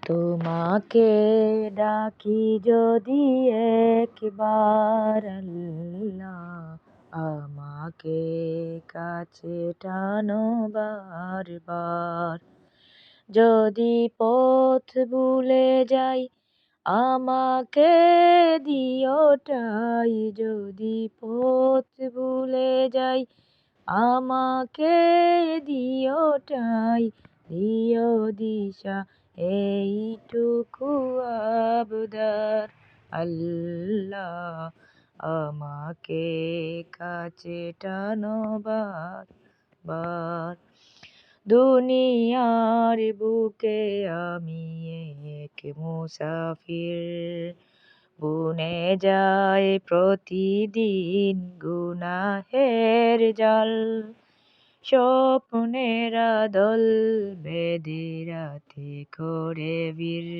তোমাকে ডাকি যদি একবার আল্লাহ, আমাকে কাছে টানো বারবার। যদি পথ ভুলে যাই আমাকে দিও ঠাই, যদি পথ ভুলে যাই আমাকে দিও ঠাই, দিও দিশা এইটুকু আবদার। আল্লাহ, আমাকে কাছে টানো বারবার। দুনিয়ার বুকে আমি এক মুসাফির, বুনে যায় প্রতিদিন গুনাহের জাল। স্বপ্নেরা দল বেঁধে রাতে করে বীর,